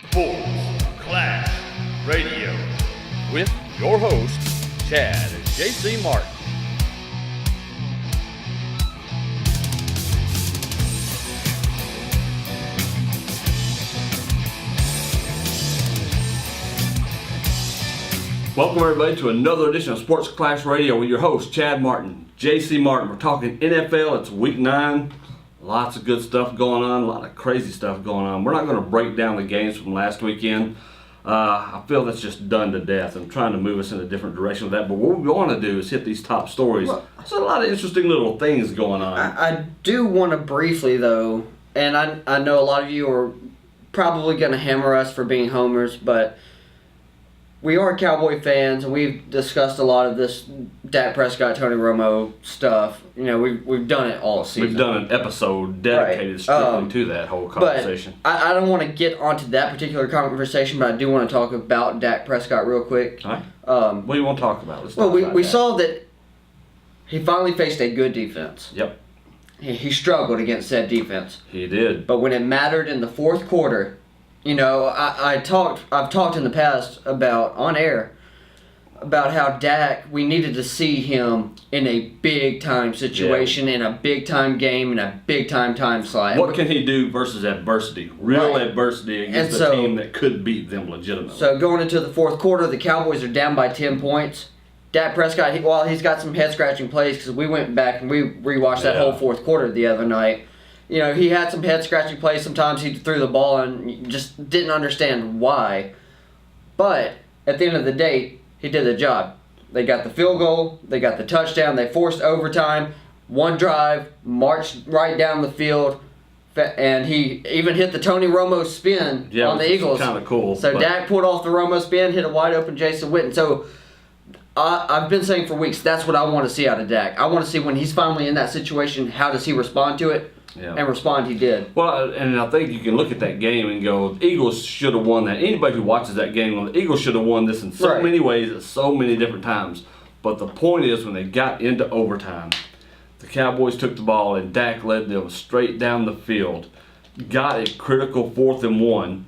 Sports Clash Radio with your hosts, Chad and JC Martin. Welcome everybody to another edition of Sports Clash Radio with your host, Chad Martin, JC Martin. We're talking NFL, it's week 9. Lots of good stuff going on, a lot of crazy stuff going on. We're not going to break down the games from last weekend. I feel that's just done to death. I'm trying to move us in a different direction with that. But what we want to do is hit these top stories. Well, there's a lot of interesting little things going on. I do want to briefly, though, and I know a lot of you are probably going to hammer us for being homers, but we are Cowboy fans, and we've discussed a lot of this Dak Prescott, Tony Romo stuff. You know, we've done it all season. We've done an episode dedicated strictly to that whole conversation. But I don't want to get onto that particular conversation, but I do want to talk about Dak Prescott real quick. All right. What do you want to talk about? Let's Well, talk about we that. saw that he finally faced a good defense. Yep, He struggled against said defense. he did. But when it mattered in the fourth quarter, you know, I've talked in the past on air about how Dak, we needed to see him in a big time situation, in a big time game, in a big time slot. What can he do versus adversity? Real Right. adversity against And a team that could beat them legitimately. So going into the fourth quarter, the Cowboys are down by 10 points. Dak Prescott, he's got some head scratching plays because we went back and we rewatched that whole fourth quarter the other night. You know, he had some head-scratching plays. Sometimes he threw the ball and you just didn't understand why. But at the end of the day, he did the job. They got the field goal. They got the touchdown. They forced overtime. One drive, marched right down the field, and he even hit the Tony Romo spin on the Eagles. Kind of cool. So Dak pulled off the Romo spin, hit a wide-open Jason Witten. So I've been saying for weeks, that's what I want to see out of Dak. I want to see when he's finally in that situation, how does he respond to it? Yeah. And respond, he did. Well, and I think you can look at that game and go, the Eagles should have won that. Anybody who watches that game, the Eagles should have won this in so many ways at so many different times. But the point is, when they got into overtime, the Cowboys took the ball and Dak led them straight down the field, got a critical 4th and 1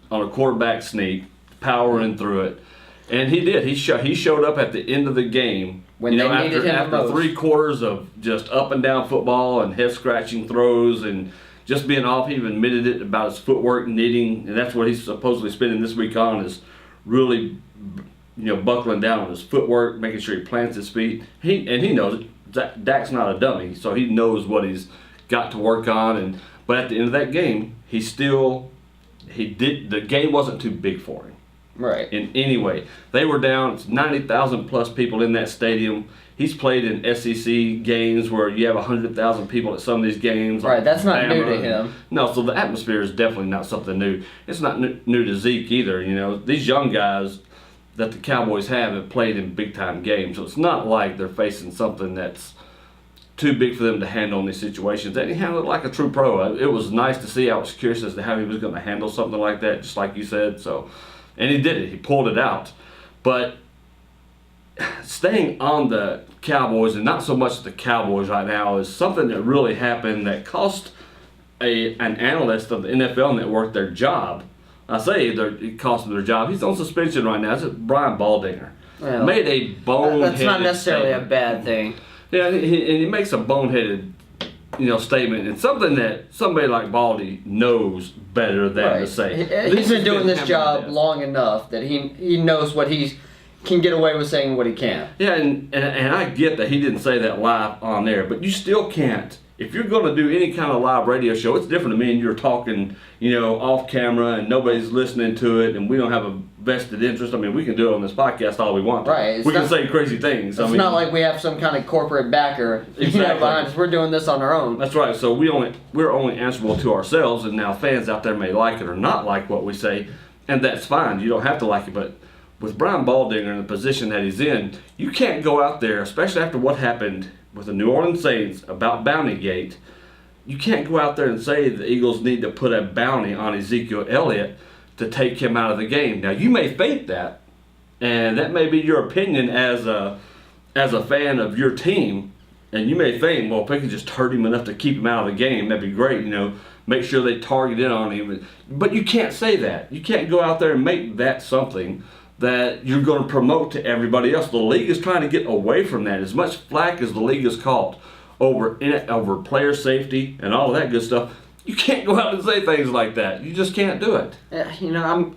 on a quarterback sneak, powering through it. And he did. He showed up at the end of the game. When they needed him after most. 3 quarters of just up and down football and head scratching throws and just being off. He even admitted it about his footwork knitting, and that's what he's supposedly spending this week on, is really, buckling down on his footwork, making sure he plants his feet. He knows it. Dak's not a dummy, so he knows what he's got to work on. But at the end of that game, the game wasn't too big for him. Right. In any way. They were down. It's 90,000 plus people in that stadium. He's played in SEC games where you have 100,000 people at some of these games. Right, that's not new to and- him. No, so the atmosphere is definitely not something new. It's not new to Zeke either. These young guys that the Cowboys have played in big-time games. So it's not like they're facing something that's too big for them to handle in these situations. And he handled it like a true pro. It was nice to see. I was curious as to how he was going to handle something like that, just like you said. And he did it. He pulled it out. But staying on the Cowboys, and not so much the Cowboys right now, is something that really happened that cost an analyst of the NFL Network their job. I say it cost him their job. He's on suspension right now. It's Brian Baldinger. Well, made a boneheaded that's not necessarily statement. a bad thing. Yeah, and he makes a boneheaded statement, and something that somebody like Baldy knows better than to say. He's been doing this hammered job to death. long enough that he knows what he can get away with saying, what he can't. Yeah, and I get that he didn't say that live on there, but you still can't. If you're going to do any kind of live radio show, it's different to me and you're talking, off camera and nobody's listening to it and we don't have a vested interest. I mean, we can do it on this podcast all we want to. Right. We can say crazy things. It's not like we have some kind of corporate backer behind us. We're doing this on our own. That's right. So we're only answerable to ourselves, and now fans out there may like it or not like what we say, and that's fine. You don't have to like it, but with Brian Baldinger in the position that he's in, you can't go out there, especially after what happened with the New Orleans Saints about Bountygate. You can't go out there and say the Eagles need to put a bounty on Ezekiel Elliott to take him out of the game. Now, you may think that, and that may be your opinion as a fan of your team, And you may think, well, if they can just hurt him enough to keep him out of the game, that'd be great, make sure they target in on him. But you can't say that. You can't go out there and make that something that you're going to promote to everybody else. The league is trying to get away from that. As much flack as the league has caught over player safety and all of that good stuff, you can't go out and say things like that. You just can't do it. I'm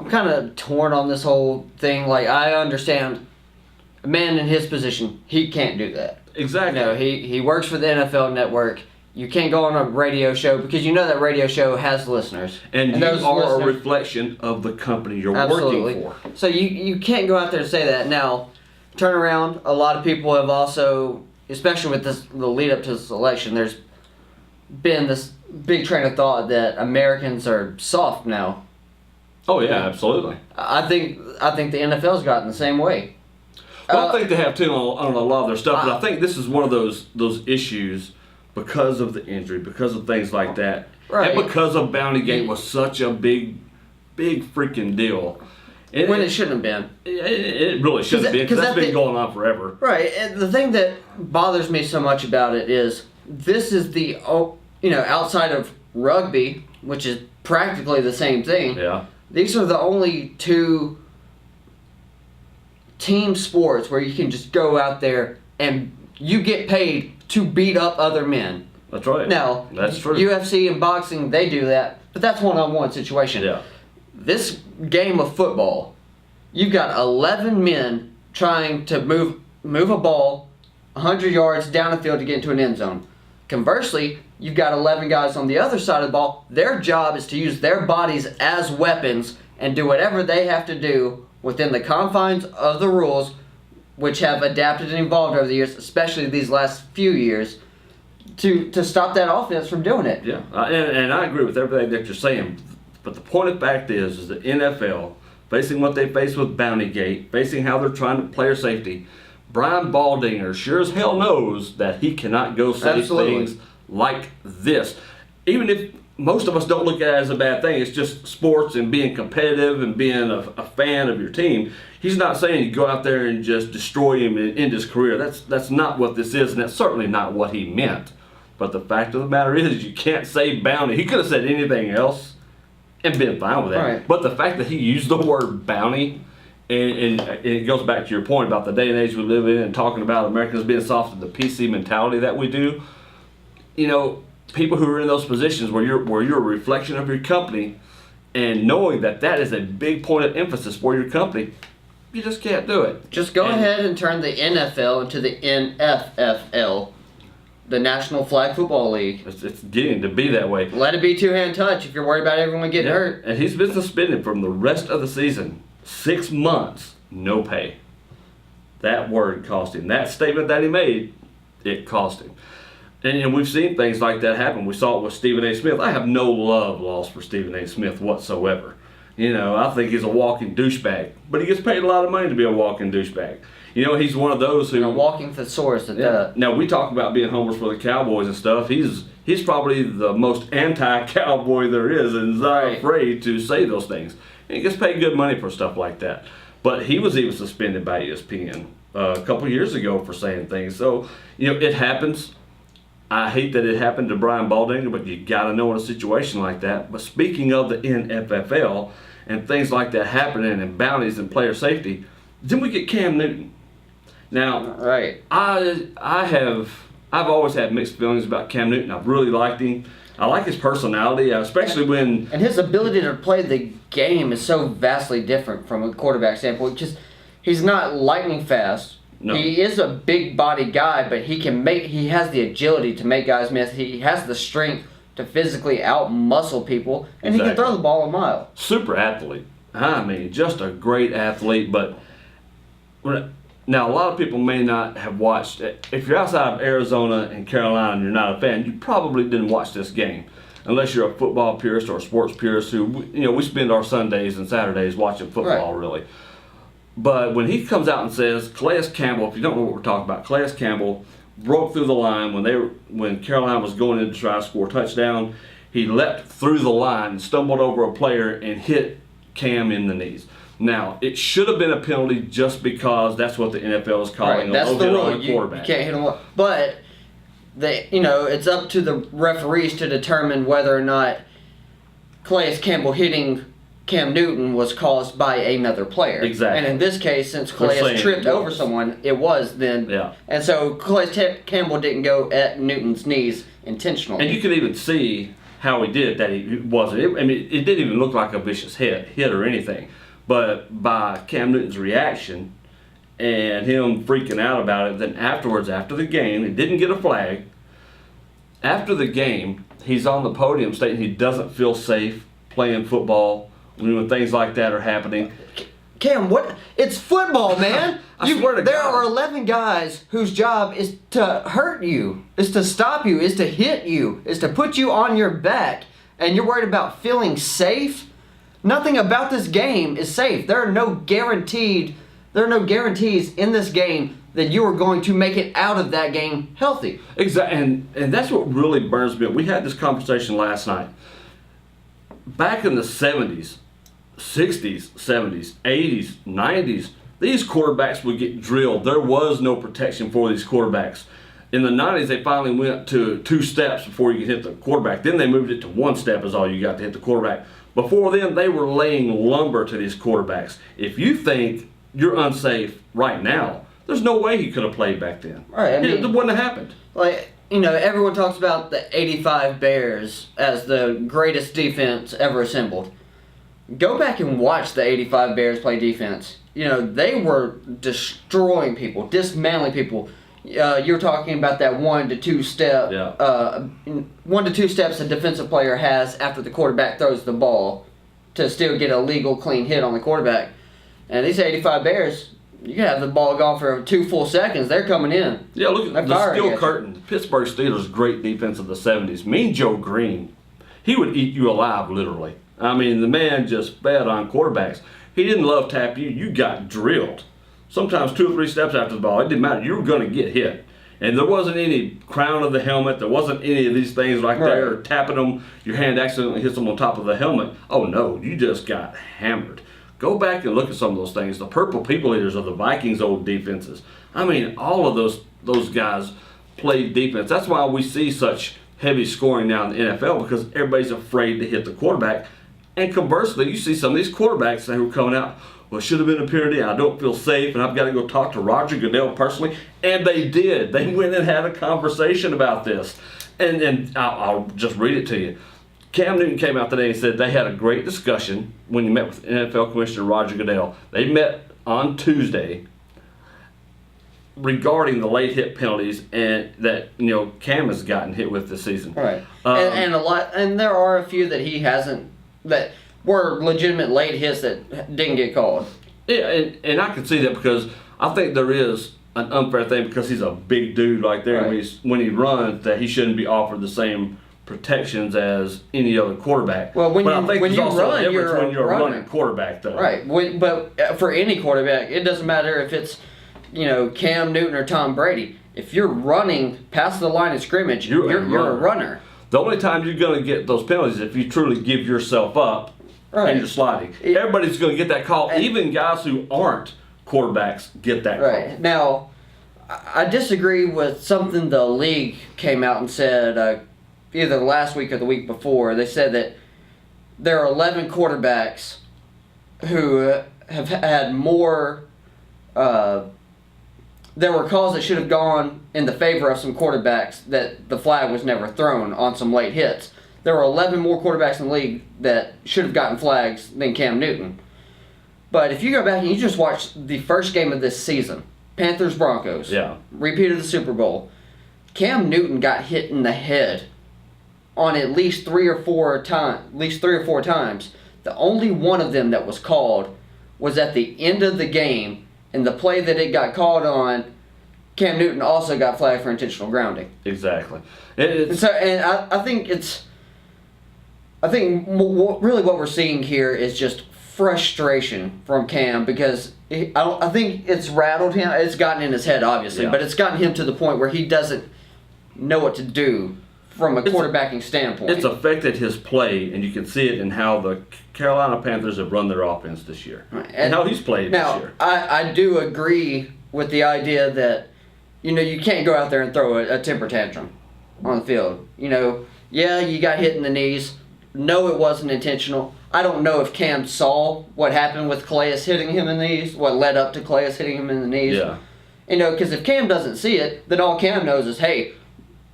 kind of torn on this whole thing. Like, I understand a man in his position, he can't do that. Exactly. He works for the NFL Network. You can't go on a radio show because that radio show has listeners. And you are a reflection of the company you're working for. So you can't go out there and say that. Now, turn around. A lot of people have also, especially with the lead up to this election, there's been this big train of thought that Americans are soft now. Oh yeah, absolutely. I think the NFL's gotten the same way. Well, I think they have too on a lot of their stuff, but I think this is one of those issues because of the injury, because of things like that, right? And because of Bountygate was such a big freaking deal. When it shouldn't have been. It really shouldn't have been, because that's been going on forever. Right. And the thing that bothers me so much about it is this is the outside of rugby, which is practically the same thing. Yeah. These are the only two team sports where you can just go out there and you get paid to beat up other men. That's right. Now, that's true. UFC and boxing, they do that, but that's one-on-one situation. Yeah. This game of football, you've got 11 men trying to move a ball 100 yards down the field to get into an end zone. Conversely, you've got 11 guys on the other side of the ball. Their job is to use their bodies as weapons and do whatever they have to do within the confines of the rules, which have adapted and evolved over the years, especially these last few years, to stop that offense from doing it. Yeah, and I agree with everything that you're saying. But the point of fact is the NFL, facing what they face with Bountygate, facing how they're trying to player safety, Brian Baldinger sure as hell knows that he cannot go say things like this. Even if most of us don't look at it as a bad thing, it's just sports and being competitive and being a fan of your team. He's not saying you go out there and just destroy him and end his career. That's not what this is, and that's certainly not what he meant. But the fact of the matter is you can't say bounty. He could have said anything else and been fine with that. Right. But the fact that he used the word bounty, and it goes back to your point about the day and age we live in and talking about Americans being soft to the PC mentality that we do. People who are in those positions where you're a reflection of your company, and knowing that is a big point of emphasis for your company, you just can't do it. Just go ahead and turn the NFL into the NFFL, the National Flag Football League. It's getting to be that way. Let it be two-hand touch if you're worried about everyone getting hurt. And he's been suspended from the rest of the season. 6 months, no pay. That word cost him. That statement that he made, it cost him. And we've seen things like that happen. We saw it with Stephen A. Smith. I have no love lost for Stephen A. Smith whatsoever. I think he's a walking douchebag. But he gets paid a lot of money to be a walking douchebag. He's one of those who... A walking thesaurus at that. Now, we talk about being homers for the Cowboys and stuff. He's probably the most anti-Cowboy there is and is not afraid to say those things. And he gets paid good money for stuff like that. But he was even suspended by ESPN a couple years ago for saying things. So, it happens. I hate that it happened to Brian Baldinger, but you got to know in a situation like that. But speaking of the NFFL and things like that happening and bounties and player safety, then we get Cam Newton. Now, right. I've always had mixed feelings about Cam Newton. I've really liked him. I like his personality, especially when... And his ability to play the game is so vastly different from a quarterback standpoint. Just, he's not lightning fast. No. He is a big body guy, but he has the agility to make guys miss. He has the strength to physically out-muscle people, and he can throw the ball a mile. Super athlete. I mean, just a great athlete, but... Now, a lot of people may not have watched it. If you're outside of Arizona and Carolina and you're not a fan, you probably didn't watch this game. Unless you're a football purist or a sports purist who, we spend our Sundays and Saturdays watching football, really. But when he comes out and says, Calais Campbell, if you don't know what we're talking about, Calais Campbell broke through the line when Carolina was going in to try to score a touchdown. He leapt through the line, stumbled over a player, and hit Cam in the knees. Now, it should have been a penalty just because that's what the NFL is calling. Right, that's the rule. The You quarterback. can't hit him. But it's up to the referees to determine whether or not Calais Campbell hitting Cam Newton was caused by another player. Exactly. And in this case, since Calais tripped over someone, it was then. Yeah. And so Calais Campbell didn't go at Newton's knees intentionally. And you can even see how he did that. He wasn't. It didn't even look like a vicious hit or anything. But by Cam Newton's reaction and him freaking out about it, then afterwards, after the game, he didn't get a flag. After the game, he's on the podium stating he doesn't feel safe playing football when things like that are happening. Cam, what? It's football, man. I swear to there God. are 11 guys whose job is to hurt you, is to stop you, is to hit you, is to put you on your back, and you're worried about feeling safe? Nothing about this game is safe. There are no guarantees in this game that you are going to make it out of that game healthy. Exactly, and that's what really burns me up. We had this conversation last night. Back in the 70s, 60s, 70s, 80s, 90s, these quarterbacks would get drilled. There was no protection for these quarterbacks. In the 90s, they finally went to 2 steps before you could hit the quarterback. Then they moved it to 1 step is all you got to hit the quarterback. Before then, they were laying lumber to these quarterbacks. If you think you're unsafe right now, there's no way he could have played back then. Right, It wouldn't have happened. Everyone talks about the 85 Bears as the greatest defense ever assembled. Go back and watch the 85 Bears play defense. They were destroying people, dismantling people. You're talking about that 1 to 2 step. Yeah. 1 to 2 steps a defensive player has after the quarterback throws the ball to still get a legal, clean hit on the quarterback. And these 85 Bears, you can have the ball gone for 2 full seconds. They're coming in. Yeah, look at the firing steel at you. curtain. Pittsburgh Steelers, great defense of the 70s. Mean Joe Green, he would eat you alive, literally. The man just fed on quarterbacks. He didn't love tap you. You got drilled. Sometimes 2 or 3 steps after the ball. It didn't matter. You were going to get hit. And there wasn't any crown of the helmet. There wasn't any of these things right there. Or tapping them. Your hand accidentally hits them on top of the helmet. Oh, no. You just got hammered. Go back and look at some of those things. The Purple People Eaters of the Vikings' old defenses. All of those guys played defense. That's why we see such heavy scoring now in the NFL, because everybody's afraid to hit the quarterback. And conversely, you see some of these quarterbacks who are coming out, well, it should have been a penalty. I don't feel safe, and I've got to go talk to Roger Goodell personally. And they did. They went and had a conversation about this. And I'll just read it to you. Cam Newton came out today and said they had a great discussion when he met with NFL Commissioner Roger Goodell. They met on Tuesday regarding the late hit penalties and that Cam has gotten hit with this season. Right. And there are a few that he hasn't, that were legitimate late hits that didn't get called. Yeah, and I can see that because I think there is an unfair thing because he's a big dude like there. Right. And when he runs, that he shouldn't be offered the same protections as any other quarterback. Well, when you run, you're when you're a runner. running quarterback, though. Right. But for any quarterback, it doesn't matter if it's Cam Newton or Tom Brady. If you're running past the line of scrimmage, you're a runner. The only time you're going to get those penalties is if you truly give yourself up and you're sliding. Everybody's going to get that call. Even guys who aren't quarterbacks get that call. Right. Now, I disagree with something the league came out and said either last week or the week before. They said that there are 11 quarterbacks who have had more. There were calls that should have gone in the favor of some quarterbacks that the flag was never thrown on some late hits. There were 11 more quarterbacks in the league that should have gotten flags than Cam Newton. But if you go back and you just watch the first game of this season, Panthers-Broncos, repeat of the Super Bowl, Cam Newton got hit in the head on at least 3 or 4 times. The only one of them that was called was at the end of the game. And the play that it got called on, Cam Newton also got flagged for intentional grounding. Exactly. I think really what we're seeing here is just frustration from Cam because I think it's rattled him. It's gotten in his head, obviously, but it's gotten him to the point where he doesn't know what to do from a quarterbacking standpoint. It's affected his play, and you can see it in how the Carolina Panthers have run their offense this year. And how he's played this year. I do agree with the idea that, you can't go out there and throw a temper tantrum on the field. Yeah, you got hit in the knees. No, it wasn't intentional. I don't know if Cam saw what happened with Calais hitting him in the knees, what led up to Calais hitting him in the knees. Yeah. Because if Cam doesn't see it, then all Cam knows is, hey,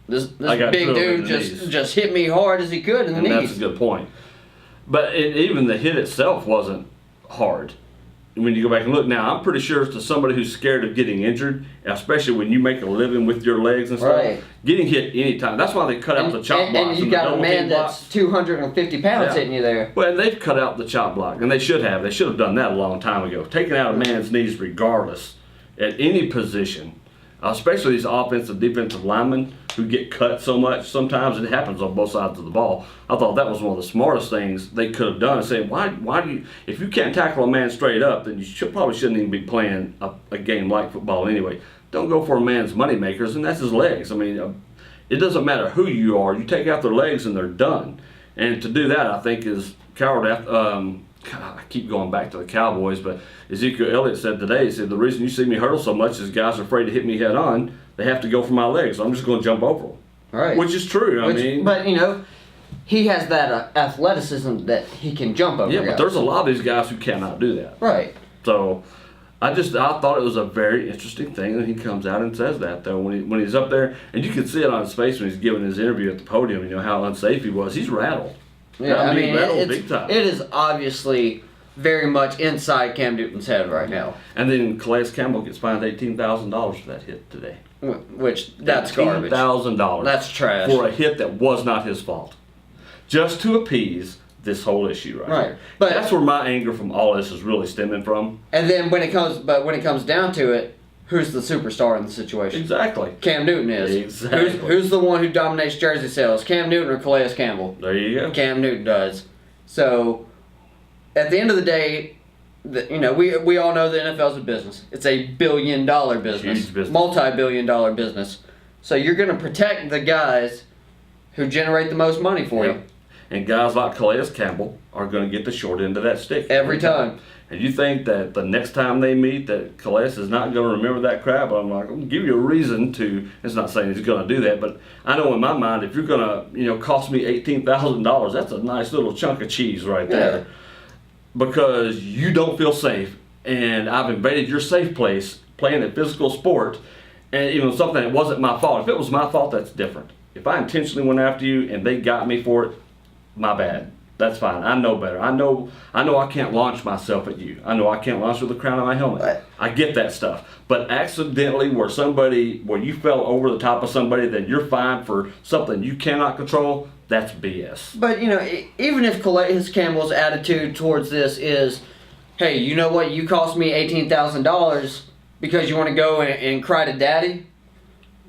this big dude just hit me hard as he could in the knees. That's a good point. But even the hit itself wasn't hard. When you go back and look now, I'm pretty sure to somebody who's scared of getting injured, especially when you make a living with your legs and stuff, right. Getting hit anytime. That's why they cut out the chop block. And you got a man that's 250 pounds hitting you there. Well, they've cut out the chop block, and they should have. They should have done that a long time ago. Taking out a man's knees regardless, at any position, especially these offensive, defensive linemen who get cut so much. Sometimes it happens on both sides of the ball. I thought that was one of the smartest things they could have done. Saying, why do you? If you can't tackle a man straight up, then you probably shouldn't even be playing a game like football anyway. Don't go for a man's moneymakers, and that's his legs. I mean, it doesn't matter who you are. You take out their legs, and they're done. And to do that, I think is coward. God, I keep going back to the Cowboys, but Ezekiel Elliott said today, he said, the reason you see me hurdle so much is guys are afraid to hit me head on. They have to go for my legs, so I'm just going to jump over them. Right. Which is true. But, he has that athleticism that he can jump over. Yeah, but there's a lot of these guys who cannot do that. Right. So I thought it was a very interesting thing that he comes out and says that, though, when he's up there. And you can see it on his face when he's giving his interview at the podium, how unsafe he was. He's rattled. Yeah, big time. It is obviously very much inside Cam Newton's head right now. And then Calais Campbell gets fined $18,000 for that hit today. Which, that's garbage. $18,000. That's trash. For a hit that was not his fault. Just to appease this whole issue right here. But that's where my anger from all this is really stemming from. And then when it comes down to it, who's the superstar in the situation? Exactly. Cam Newton is. Exactly. Who's the one who dominates jersey sales? Cam Newton or Calais Campbell? There you go. Cam Newton does. So, at the end of the day, we all know the NFL is a business. It's a billion-dollar business. Huge business. Multi-billion-dollar business. So you're going to protect the guys who generate the most money for you. And guys like Calais Campbell are going to get the short end of that stick. Every time. And you think that the next time they meet that Calais is not going to remember that crap? I'm like, I'll give you a reason to. It's not saying he's going to do that, but I know in my mind, if you're going to, cost me $18,000, that's a nice little chunk of cheese right there. Yeah. Because you don't feel safe, and I've invaded your safe place playing a physical sport, and something that wasn't my fault. If it was my fault, that's different. If I intentionally went after you and they got me for it, my bad. That's fine. I know better. I know I can't launch myself at you. I know I can't launch with the crown of my helmet. Right. I get that stuff. But accidentally where you fell over the top of somebody, then you're fined for something you cannot control, that's BS. But, even if Calais Campbell's attitude towards this is, hey, you know what, you cost me $18,000 because you want to go and cry to daddy?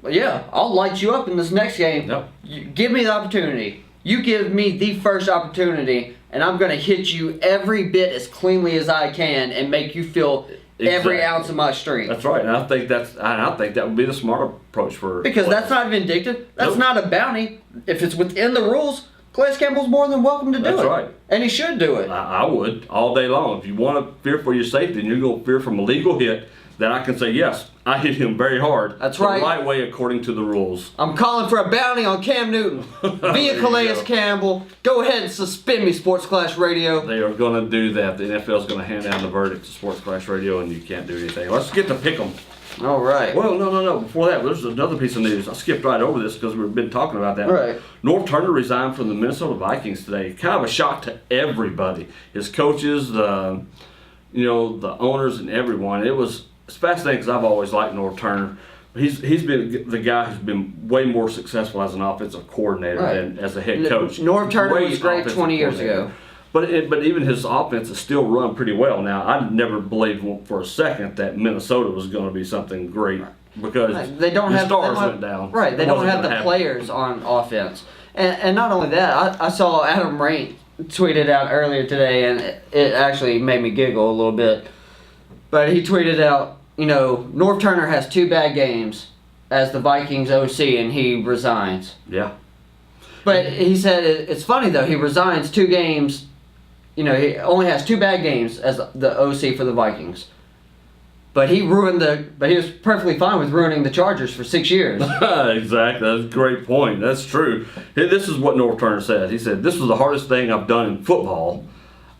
Well, yeah, I'll light you up in this next game. Yep. Give me the opportunity. You give me the first opportunity, and I'm going to hit you every bit as cleanly as I can and make you feel every ounce of my strength. That's right, and I think that would be the smart approach for. Because that's not vindictive. That's not a bounty. If it's within the rules, Calais Campbell's more than welcome to do it. That's right, and he should do it. I would all day long. If you want to fear for your safety, and you're going to fear from a legal hit, then I can say yes, I hit him very hard. That's right. The right way according to the rules. I'm calling for a bounty on Cam Newton via Calais Campbell. Go ahead and suspend me, Sports Clash Radio. They are going to do that. The NFL is going to hand down the verdict to Sports Clash Radio, and you can't do anything. Let's get to pick 'em. All right. Well, no. Before that, there's another piece of news. I skipped right over this because we've been talking about that. Right. Norv Turner resigned from the Minnesota Vikings today. Kind of a shock to everybody. His coaches, the owners, and everyone. It's fascinating because I've always liked Norv Turner. He's been the guy who's been way more successful as an offensive coordinator than as a head coach. Norv Turner was great 20 years ago. But even his offense is still run pretty well now. I never believed for a second that Minnesota was going to be something great because they don't the have stars went down. Right, they don't have the players on offense. And not only that, I saw Adam Raint tweeted out earlier today, and it actually made me giggle a little bit. But he tweeted out, Norv Turner has 2 bad games as the Vikings OC, and he resigns. Yeah. But he said it's funny though. He resigns 2 games. You know, he only has 2 bad games as the OC for the Vikings. But he was perfectly fine with ruining the Chargers for 6 years. Exactly. That's a great point. That's true. This is what Norv Turner said. He said, "This was the hardest thing I've done in football.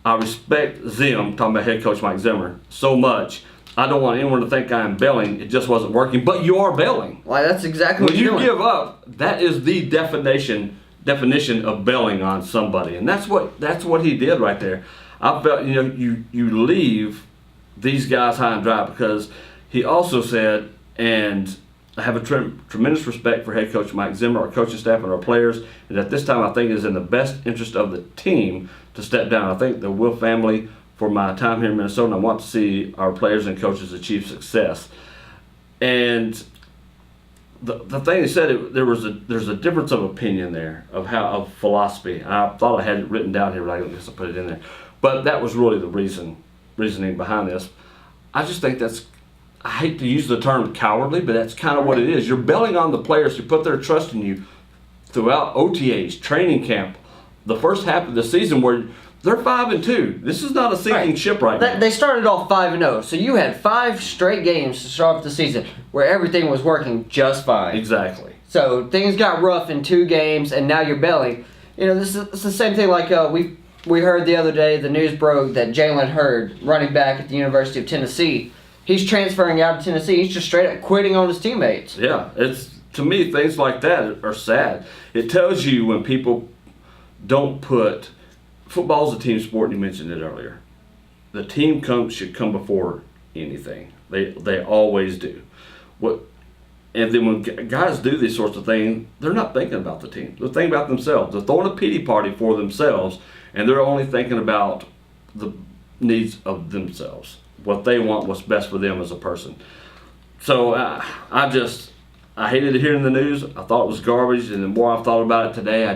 I respect Zim," talking about head coach Mike Zimmer, "so much. I don't want anyone to think I'm bailing. It just wasn't working." But you are bailing. Well, that's exactly what When you're you doing. give up, that is the definition of bailing on somebody. And that's what he did right there. I felt, you leave these guys high and dry, because he also said, and I have a tremendous respect for head coach Mike Zimmer, our coaching staff, and our players, and at this time I think it is in the best interest of the team to step down. I think the Will family for my time here in Minnesota, and I want to see our players and coaches achieve success. And the thing he said, there's a difference of opinion there, of philosophy. I thought I had it written down here, but I guess I put it in there. But that was really the reasoning behind this. I just think I hate to use the term cowardly, but that's kind of what it is. You're bailing on the players who put their trust in you throughout OTAs, training camp, the first half of the season, where they're 5-2. This is not a sinking ship right now. They started off 5-0, so you had 5 straight games to start off the season where everything was working just fine. Exactly. So things got rough in 2 games, and now you're bailing. You know, it's the same thing like we heard the other day, the news broke that Jalen Hurd, running back at the University of Tennessee, he's transferring out of Tennessee. He's just straight up quitting on his teammates. Yeah, to me, things like that are sad. It tells you when people don't put football's a team sport, and you mentioned it earlier. The team should come before anything. They always do. And then when guys do these sorts of things, they're not thinking about the team. They're thinking about themselves. They're throwing a pity party for themselves, and they're only thinking about the needs of themselves, what they want, what's best for them as a person. So I hated to hear in the news. I thought it was garbage, and the more I've thought about it today,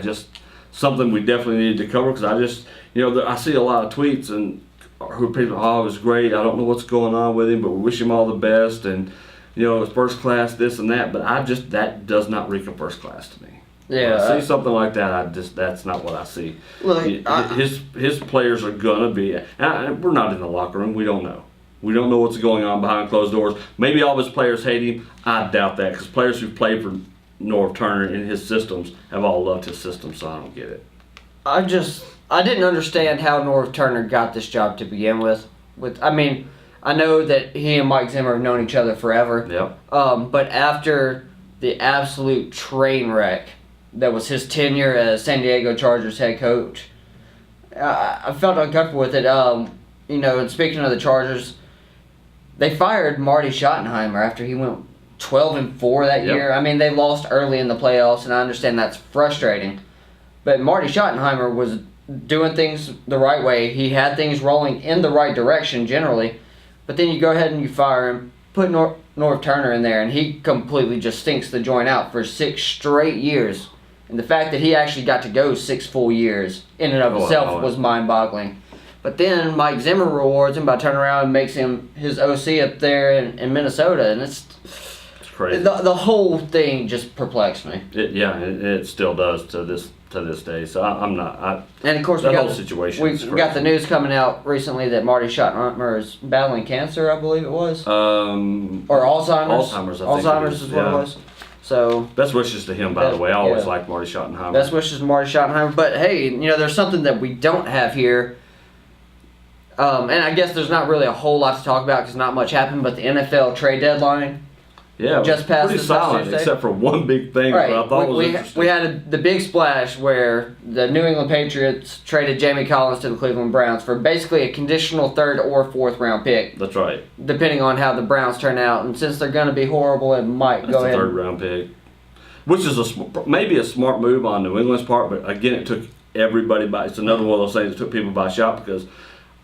something we definitely needed to cover, because I see a lot of tweets and who people, "Oh, it was great. I don't know what's going on with him, but we wish him all the best." And it's first class, this and that. But that does not reek of first class to me. Yeah. When I see something like that, that's not what I see. Well, his players are gonna be. And we're not in the locker room. We don't know. We don't know what's going on behind closed doors. Maybe all of his players hate him. I doubt that, because players who've played for Norv Turner in his systems have all loved his system, so I don't get it. I didn't understand how Norv Turner got this job to begin with. I know that he and Mike Zimmer have known each other forever. Yep. But after the absolute train wreck that was his tenure as San Diego Chargers head coach, I felt uncomfortable with it. And speaking of the Chargers, they fired Marty Schottenheimer after he went 12-4 that year. I mean, they lost early in the playoffs, and I understand that's frustrating. But Marty Schottenheimer was doing things the right way. He had things rolling in the right direction generally. But then you go ahead and you fire him, put Norv Turner in there, and he completely just stinks the joint out for 6 straight years. And the fact that he actually got to go 6 full years in and of itself was mind-boggling. But then Mike Zimmer rewards him by turning around and makes him his OC up there in Minnesota, and it's crazy. The whole thing just perplexed me. It still does to this day. So I'm not. And of course, we got the news coming out recently that Marty Schottenheimer is battling cancer, I believe it was, or Alzheimer's. Alzheimer's is what it was. So best wishes to him, by the way. I always liked Marty Schottenheimer. Best wishes to Marty Schottenheimer. But hey, there's something that we don't have here. And I guess there's not really a whole lot to talk about because not much happened. But the NFL trade deadline. Yeah, just passed pretty silent except for one big thing that I thought was interesting. We had the big splash where the New England Patriots traded Jamie Collins to the Cleveland Browns for basically a conditional 3rd or 4th round pick. That's right. Depending on how the Browns turn out, and since they're going to be horrible, it might go ahead. That's a 3rd round pick, which is maybe a smart move on New England's part, but again, it took everybody by. It's another one of those things that took people by shock because.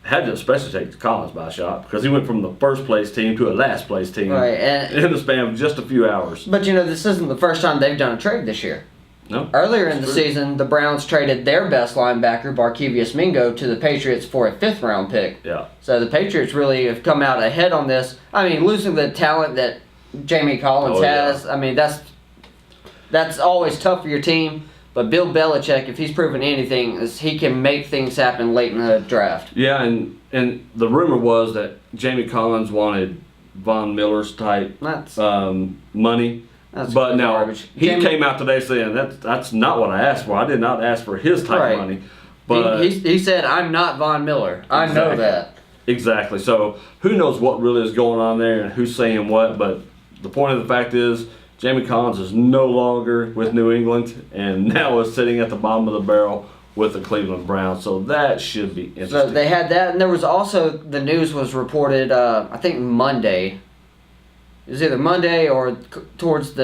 Had to especially take Collins by a shot because he went from the first place team to a last place team in the span of just a few hours. But this isn't the first time they've done a trade this year. No. Earlier in the season, the Browns traded their best linebacker, Barkevious Mingo, to the Patriots for a 5th round pick. Yeah. So the Patriots really have come out ahead on this. I mean, losing the talent that Jamie Collins has, I mean, that's always tough for your team. But Bill Belichick, if he's proven anything, is he can make things happen late in the draft. Yeah, and the rumor was that Jamie Collins wanted Von Miller's type money. But now garbage. he came out today saying that's not what I asked for. I did not ask for his type of money. But he said, "I'm not Von Miller. I know that." Exactly. So who knows what really is going on there and who's saying what? But the point of the fact is, Jamie Collins is no longer with New England and now is sitting at the bottom of the barrel with the Cleveland Browns. So that should be interesting. So they had that, and there was also the news was reported. I think Monday. It was either Monday or towards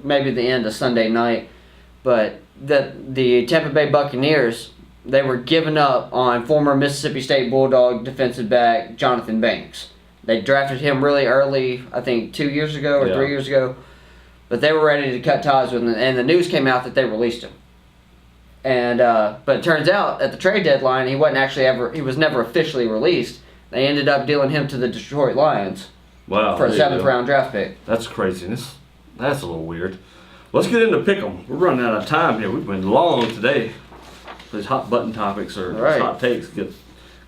maybe the end of Sunday night, but the Tampa Bay Buccaneers, they were giving up on former Mississippi State Bulldog defensive back Jonathan Banks. They drafted him really early, I think 2 years ago or 3 years ago, but they were ready to cut ties with him, and the news came out that they released him. And but it turns out at the trade deadline, he was never officially released. They ended up dealing him to the Detroit Lions. Wow, for a 7th round draft pick. That's craziness. That's a little weird. Let's get into pick'em. We're running out of time here. We've been long today. These hot button topics or hot takes kind of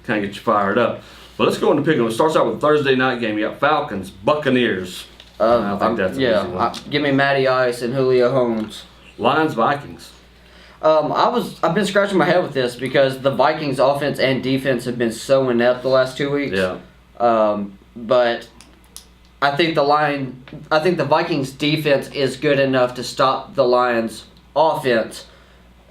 get you fired up. But let's go into pick'em. It starts out with a Thursday night game. You got Falcons, Buccaneers. I think that's an easy one. Give me Matty Ice and Julio Jones. Lions, Vikings. I've been scratching my head with this because the Vikings offense and defense have been so inept the last 2 weeks. Yeah. But I think the Vikings defense is good enough to stop the Lions offense,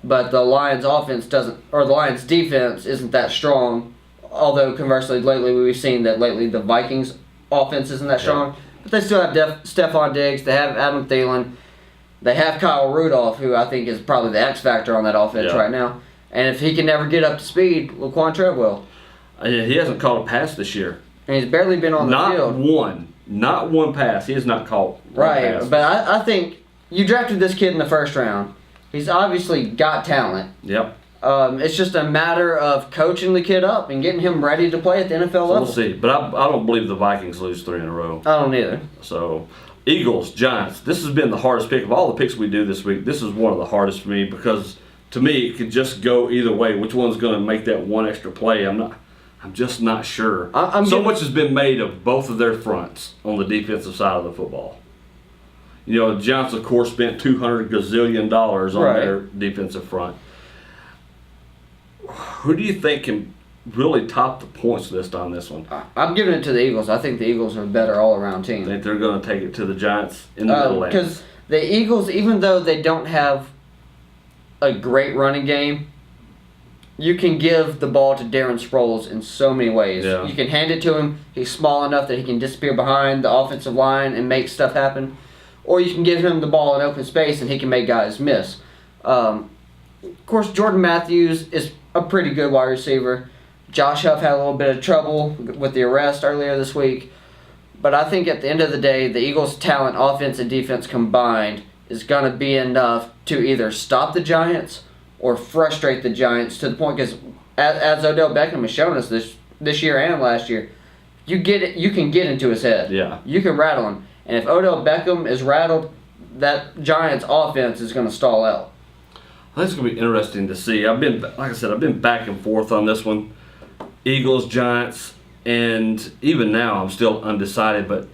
but the Lions defense isn't that strong. Although conversely, lately we've seen that the Vikings offense isn't that strong. But they still have Stephon Diggs, they have Adam Thielen, they have Kyle Rudolph, who I think is probably the X factor on that offense right now. And if he can never get up to speed, Laquan Treadwell. He hasn't caught a pass this year. And he's barely been on the field. Not one pass. He has not caught one pass. But I think you drafted this kid in the first round. He's obviously got talent. Yep. It's just a matter of coaching the kid up and getting him ready to play at the NFL level. We'll see. But I don't believe the Vikings lose 3 in a row. I don't either. So, Eagles, Giants. This has been the hardest pick. Of all the picks we do this week, this is one of the hardest for me because, to me, it could just go either way. Which one's going to make that one extra play? I'm just not sure. Much has been made of both of their fronts on the defensive side of the football. You know, the Giants, of course, spent $200 gazillion on their defensive front. Who do you think can really top the points list on this one? I'm giving it to the Eagles. I think the Eagles are a better all-around team. I think they're going to take it to the Giants in the Middlelands. Because the Eagles, even though they don't have a great running game, you can give the ball to Darren Sproles in so many ways. Yeah. You can hand it to him. He's small enough that he can disappear behind the offensive line and make stuff happen. Or you can give him the ball in open space and he can make guys miss. Of course, Jordan Matthews is a pretty good wide receiver. Josh Huff had a little bit of trouble with the arrest earlier this week. But I think at the end of the day, the Eagles' talent, offense and defense combined, is going to be enough to either stop the Giants or frustrate the Giants to the point, because as Odell Beckham has shown us this year and last year, you can get into his head. Yeah. You can rattle him. And if Odell Beckham is rattled, that Giants offense is going to stall out. I think it's going to be interesting to see. I've been back and forth on this one. Eagles, Giants, and even now I'm still undecided, but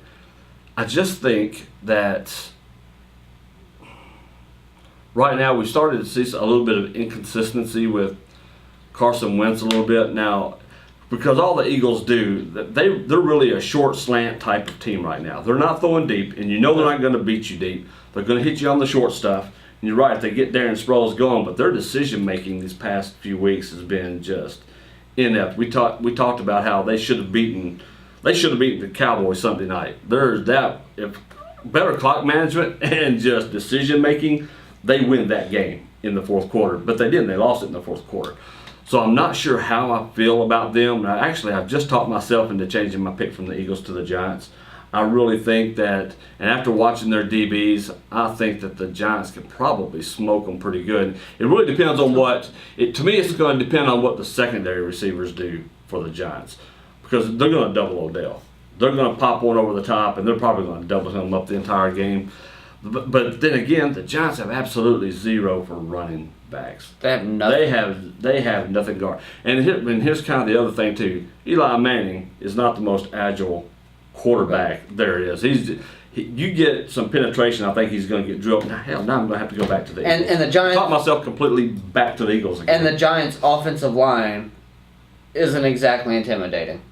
I just think that right now we've started to see a little bit of inconsistency with Carson Wentz a little bit now, because all the Eagles do, they're really a short slant type of team right now. They're not throwing deep, and you know they're not going to beat you deep. They're going to hit you on the short stuff. And you're right, they get Darren Sproles going, but their decision making these past few weeks has been just inept. We talked about how they should have beaten the Cowboys Sunday night. There's that. If better clock management and just decision making, they win that game in the fourth quarter. But they didn't. They lost it in the fourth quarter. So I'm not sure how I feel about them. I've just talked myself into changing my pick from the Eagles to the Giants. I really think that, and after watching their DBs, I think that the Giants can probably smoke them pretty good. It really depends on to me it's going to depend on what the secondary receivers do for the Giants, because they're going to double Odell. They're going to pop one over the top, and they're probably going to double him up the entire game. But then again, the Giants have absolutely zero for running backs. They have nothing. They have nothing guard. And here's kind of the other thing too. Eli Manning is not the most agile quarterback there is. You get some penetration, I think he's going to get drilled. Now I'm going to have to go back to the Eagles. And the Giants taught myself completely back to the Eagles again. And the Giants' offensive line isn't exactly intimidating.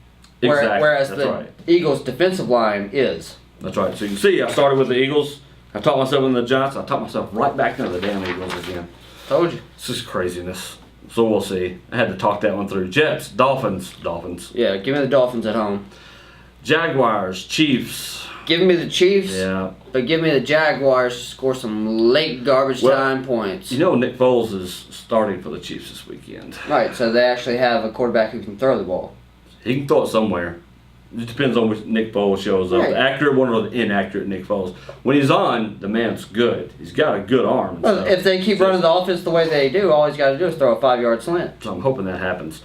Exactly. Whereas That's the right. Eagles' defensive line is. That's right. So you can see, I started with the Eagles. I taught myself in the Giants. I taught myself right back into the damn Eagles again. Told you. It's just craziness. So we'll see. I had to talk that one through. Jets, Dolphins. Yeah, give me the Dolphins at home. Jaguars, Chiefs. Give me the Chiefs. Yeah. But give me the Jaguars to score some late garbage time points. You know Nick Foles is starting for the Chiefs this weekend. Right, so they actually have a quarterback who can throw the ball. He can throw it somewhere. It depends on which Nick Foles shows up. Right. The accurate one or the inaccurate Nick Foles. When he's on, the man's good. He's got a good arm. And Well, stuff. if they keep running the offense the way they do, all he's got to do is throw a 5-yard slant. So I'm hoping that happens.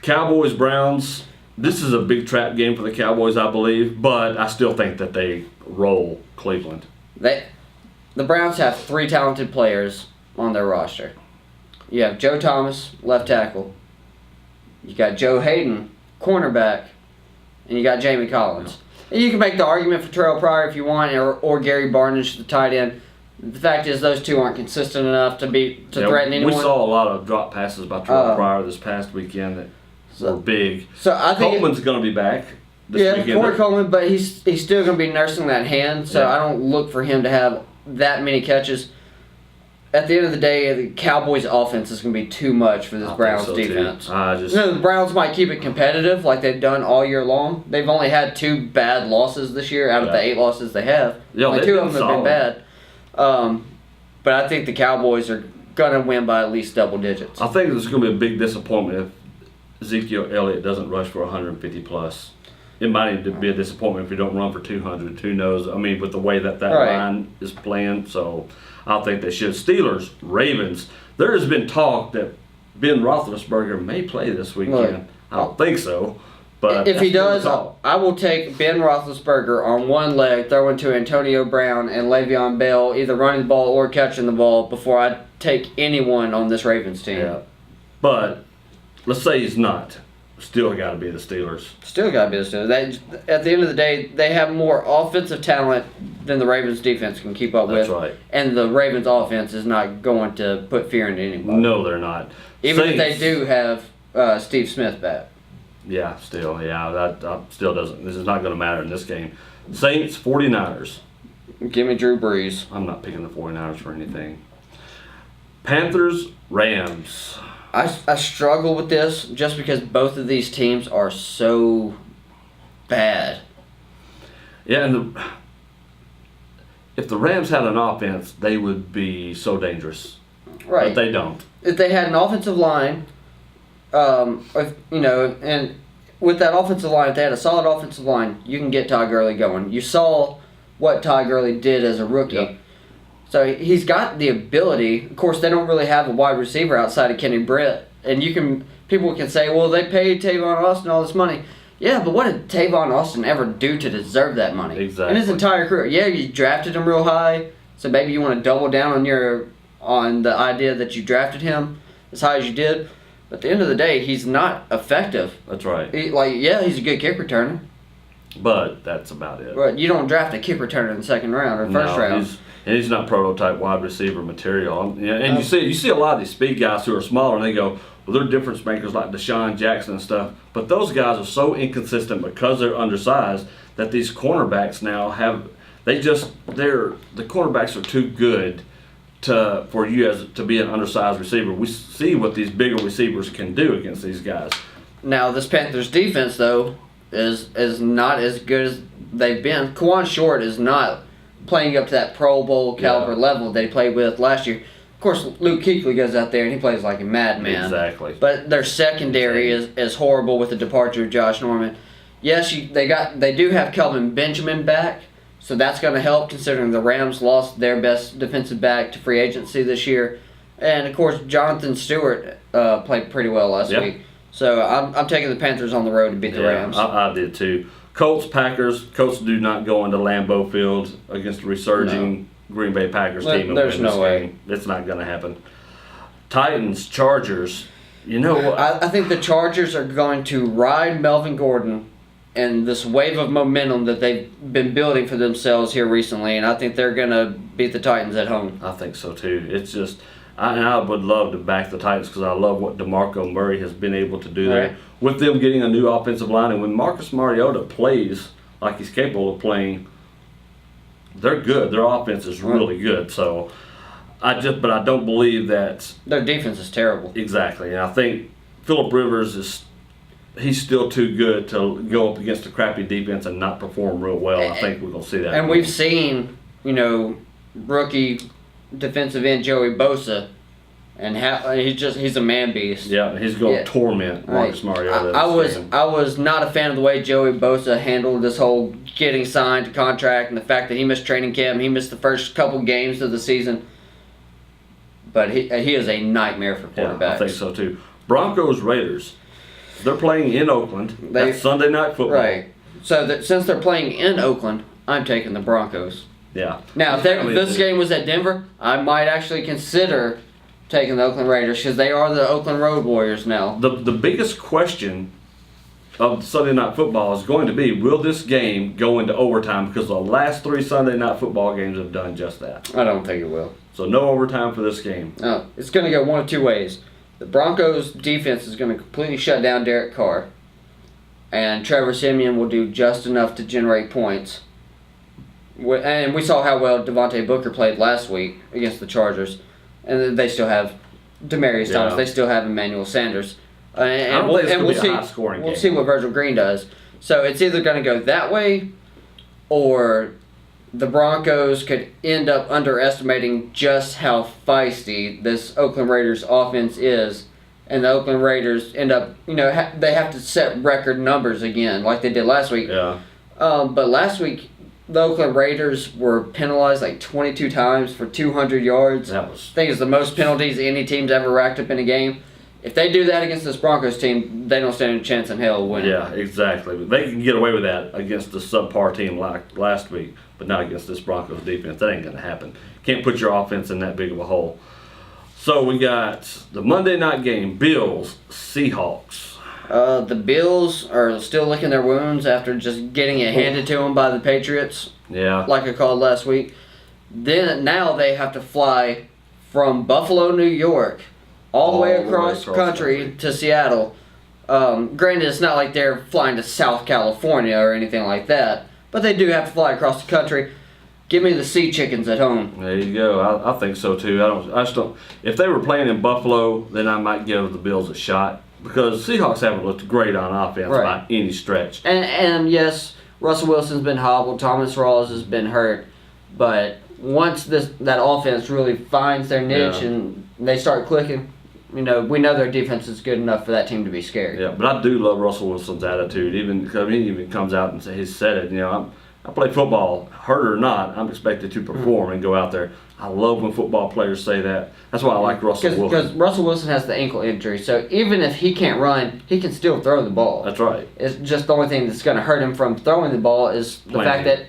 Cowboys, Browns. This is a big trap game for the Cowboys, I believe, but I still think that they roll Cleveland. The Browns have 3 talented players on their roster. You have Joe Thomas, left tackle. You got Joe Hayden, cornerback. And you got Jamie Collins. And you can make the argument for Terrell Pryor if you want, or Gary Barnidge, the tight end. The fact is, those two aren't consistent enough to threaten anyone. We saw a lot of drop passes by Terrell Pryor this past weekend that were big. So I think Coleman's going to be back this weekend. Corey Coleman, but he's still going to be nursing that hand. So I don't look for him to have that many catches. At the end of the day, the Cowboys' offense is going to be too much for this Browns defense. The Browns might keep it competitive like they've done all year long. They've only had 2 bad losses this year out of the 8 losses they have. Yeah, only 2 of them have been bad. But I think the Cowboys are going to win by at least double digits. I think there's going to be a big disappointment if Ezekiel Elliott doesn't rush for 150 plus. It might even be a disappointment if he don't run for 200. Who knows? I mean, with the way that line is playing, so I think they should. Steelers, Ravens. There has been talk that Ben Roethlisberger may play this weekend. Look, I don't think so, but if he does, I will take Ben Roethlisberger on one leg, throwing to Antonio Brown and Le'Veon Bell, either running the ball or catching the ball, before I take anyone on this Ravens team. Yeah, but let's say he's not. Still got to be the Steelers. Still got to be the Steelers. At the end of the day, they have more offensive talent than the Ravens defense can keep up with. That's right. And the Ravens offense is not going to put fear into anybody. No, they're not. Even if they do have Steve Smith back. Yeah, still. Yeah, that still doesn't. This is not going to matter in this game. Saints, 49ers. Give me Drew Brees. I'm not picking the 49ers for anything. Panthers, Rams. I struggle with this just because both of these teams are so bad. Yeah, and if the Rams had an offense, they would be so dangerous. Right. But they don't. If they had an offensive line, and with that offensive line, if they had a solid offensive line, you can get Todd Gurley going. You saw what Todd Gurley did as a rookie. Yep. So he's got the ability. Of course, they don't really have a wide receiver outside of Kenny Britt. And people can say, well, they paid Tavon Austin all this money. Yeah, but what did Tavon Austin ever do to deserve that money? Exactly. In his entire career. Yeah, you drafted him real high, so maybe you want to double down on the idea that you drafted him as high as you did. But at the end of the day, he's not effective. That's right. He's a good kick returner. But that's about it. But you don't draft a kick returner in the second round or first round. He's not prototype wide receiver material. And you see a lot of these speed guys who are smaller, and they go, well, they're difference makers like Deshaun Jackson and stuff. But those guys are so inconsistent because they're undersized that these cornerbacks now the cornerbacks are too good for you to be an undersized receiver. We see what these bigger receivers can do against these guys. Now this Panthers defense though is not as good as they've been. Kawan Short is not playing up to that Pro Bowl caliber level they played with last year. Of course, Luke Kuechly goes out there and he plays like a madman. Exactly. But their secondary is horrible with the departure of Josh Norman. Yes, they do have Kelvin Benjamin back, so that's going to help considering the Rams lost their best defensive back to free agency this year. And of course, Jonathan Stewart played pretty well last week. So I'm taking the Panthers on the road to beat the Rams. I did too. Colts, Packers. Colts do not go into Lambeau Field against a resurging Green Bay Packers team and There's win this no way. game. It's not going to happen. Titans, Chargers. You know what? I think the Chargers are going to ride Melvin Gordon and this wave of momentum that they've been building for themselves here recently, and I think they're going to beat the Titans at home. I think so too. It's just, I would love to back the Titans because I love what DeMarco Murray has been able to do there. Right. With them getting a new offensive line, and when Marcus Mariota plays like he's capable of playing, they're good. Their offense is really good. So, but I don't believe that. Their defense is terrible. Exactly. And I think Phillip Rivers he's still too good to go up against a crappy defense and not perform real well. I think we're going to see that. And we've seen, rookie defensive end Joey Bosa, and he's a man beast. Yeah, he's going to torment Marcus Mariota. I was not a fan of the way Joey Bosa handled this whole getting signed to contract and the fact that he missed training camp. He missed the first couple games of the season. But he is a nightmare for quarterbacks. Yeah, I think so too. Broncos, Raiders. They're playing in Oakland. That's Sunday Night Football. Right. So since they're playing in Oakland, I'm taking the Broncos. Yeah. Now, if this game was at Denver, I might actually consider taking the Oakland Raiders because they are the Oakland Road Warriors now. The biggest question of Sunday Night Football is going to be, will this game go into overtime? Because the last 3 Sunday Night Football games have done just that. I don't think it will. So no overtime for this game. No, it's going to go one of two ways. The Broncos defense is going to completely shut down Derek Carr, and Trevor Siemian will do just enough to generate points. And we saw how well Devontae Booker played last week against the Chargers, and they still have Demaryius Thomas. They still have Emmanuel Sanders. And we'll see what Virgil Green does. So it's either going to go that way, or the Broncos could end up underestimating just how feisty this Oakland Raiders offense is, and the Oakland Raiders end up, they have to set record numbers again like they did last week. Yeah. But last week, the Oakland Raiders were penalized like 22 times for 200 yards. I think it's the most penalties any team's ever racked up in a game. If they do that against this Broncos team, they don't stand a chance in hell of winning. Yeah, exactly. They can get away with that against the subpar team like last week, but not against this Broncos defense. That ain't going to happen. Can't put your offense in that big of a hole. So we got the Monday night game, Bills, Seahawks. The Bills are still licking their wounds after just getting it handed to them by the Patriots. Yeah. Like I called last week. Now they have to fly from Buffalo, New York, all the way across country to Seattle. Granted, it's not like they're flying to South California or anything like that, but they do have to fly across the country. Give me the sea chickens at home. There you go. I think so too. I just don't. If they were playing in Buffalo, then I might give the Bills a shot because Seahawks haven't looked great on offense by any stretch. And yes, Russell Wilson's been hobbled. Thomas Rawls has been hurt, but once that offense really finds their niche and they start clicking, we know their defense is good enough for that team to be scared. Yeah, but I do love Russell Wilson's attitude. Even because he even comes out and he's said it. I play football, hurt or not. I'm expected to perform and go out there. I love when football players say that. That's why I like Russell Wilson. Because Russell Wilson has the ankle injury, so even if he can't run, he can still throw the ball. That's right. It's just the only thing that's going to hurt him from throwing the ball is the fact that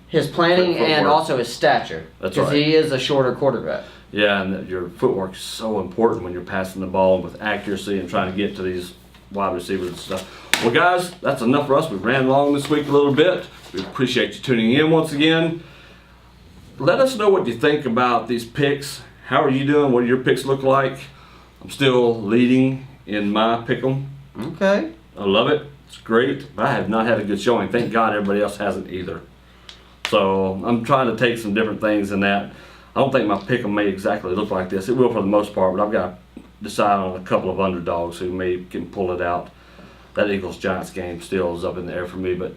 his planning and also his stature. That's right. Because he is a shorter quarterback. Yeah, and your footwork is so important when you're passing the ball with accuracy and trying to get to these wide receivers and stuff. Well, guys, that's enough for us. We ran long this week a little bit. We appreciate you tuning in once again. Let us know what you think about these picks. How are you doing? What do your picks look like? I'm still leading in my pick'em. Okay. I love it. It's great. But I have not had a good showing. Thank God everybody else hasn't either. So I'm trying to take some different things in that. I don't think my pick'em may exactly look like this. It will for the most part, but I've got to decide on a couple of underdogs who maybe can pull it out. That Eagles-Giants game still is up in the air for me, but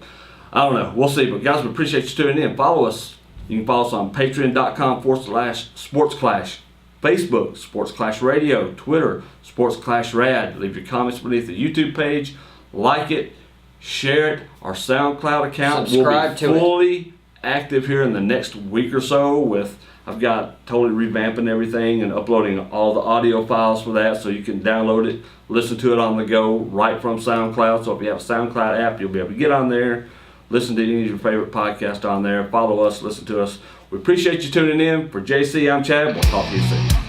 I don't know. We'll see. But guys, we appreciate you tuning in. Follow us. You can follow us on patreon.com/SportsClash, Facebook, Sports Clash Radio, Twitter, Sports Clash Rad. Leave your comments beneath the YouTube page. Like it, share it. Our SoundCloud account Subscribe will be fully active here in the next week or so. I've got totally revamping everything and uploading all the audio files for that, so you can download it, listen to it on the go right from SoundCloud. So if you have a SoundCloud app, you'll be able to get on there, listen to any of your favorite podcasts on there, follow us, listen to us We appreciate you tuning in. For JC, I'm Chad. We'll talk to you soon.